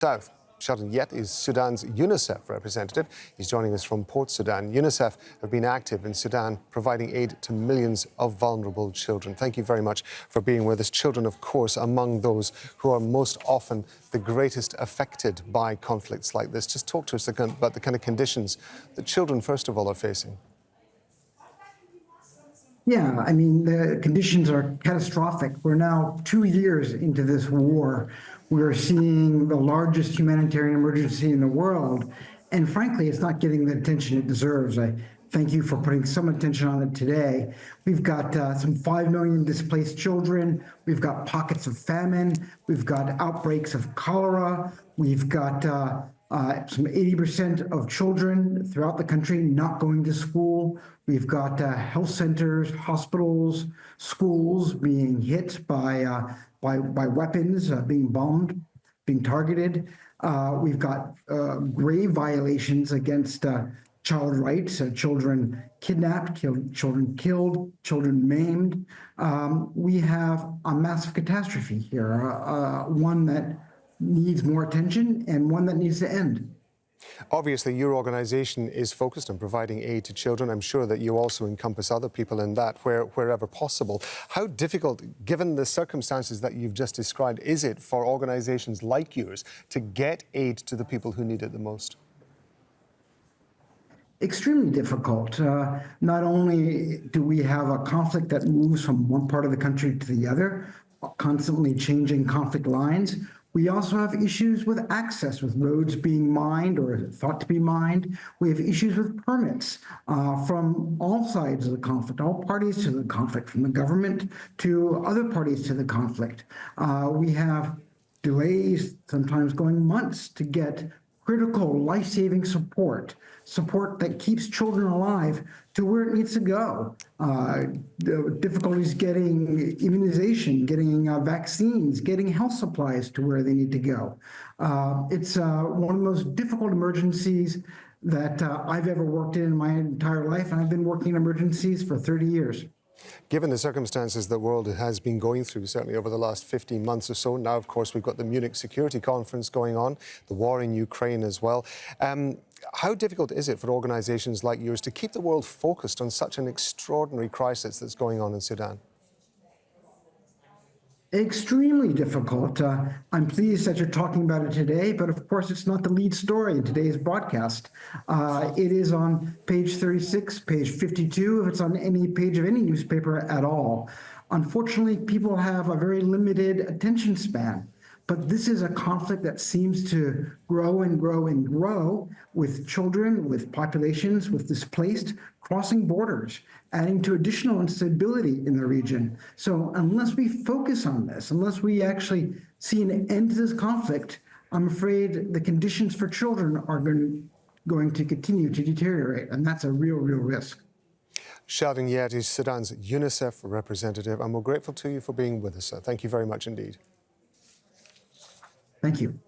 South. Sheldon Yett is Sudan's UNICEF representative. He's joining us from Port Sudan. UNICEF have been active in Sudan, providing aid to millions of vulnerable children. Thank you very much for being with us. Children, of course, among those who are most often the greatest affected by conflicts like this. Just talk to us about the kind of conditions that children, first of all, are facing. Yeah, I mean, the conditions are catastrophic. We're now 2 years into this war. We're seeing the largest humanitarian emergency in the world. And frankly, it's not getting the attention it deserves. I thank you for putting some attention on it today. We've got some 5 million displaced children. We've got pockets of famine. We've got outbreaks of cholera. We've got some 80% of children throughout the country not going to school. We've got health centers, hospitals, schools being hit by weapons, being bombed, being targeted. We've got grave violations against child rights, children kidnapped, children killed, children maimed. We have a massive catastrophe here, one that needs more attention and one that needs to end. Obviously, your organisation is focused on providing aid to children. I'm sure that you also encompass other people in that wherever possible. How difficult, given the circumstances that you've just described, is it for organisations like yours to get aid to the people who need it the most? Extremely difficult. Not only do we have a conflict that moves from one part of the country to the other, constantly changing conflict lines, we also have issues with access, with roads being mined or thought to be mined. We have issues with permits from all sides of the conflict, all parties to the conflict, from the government to other parties to the conflict. We have delays, sometimes going months, to get critical life-saving support that keeps children alive to where it needs to go. The difficulties getting immunization, getting vaccines, getting health supplies to where they need to go. It's one of the most difficult emergencies that I've ever worked in my entire life, and I've been working in emergencies for 30 years. Given the circumstances the world has been going through, certainly over the last 15 months or so, now, of course, we've got the Munich Security Conference going on, the war in Ukraine as well. How difficult is it for organisations like yours to keep the world focused on such an extraordinary crisis that's going on in Sudan? Extremely difficult. I'm pleased that you're talking about it today, but of course it's not the lead story in today's broadcast. It is on page 36, page 52, if it's on any page of any newspaper at all. Unfortunately, people have a very limited attention span. But this is a conflict that seems to grow and grow and grow, with children, with populations, with displaced, crossing borders, adding to additional instability in the region. So unless we focus on this, unless we actually see an end to this conflict, I'm afraid the conditions for children are going to continue to deteriorate, and that's a real risk. Sheldon Yett is Sudan's UNICEF representative, and we're grateful to you for being with us, sir. Thank you very much indeed. Thank you.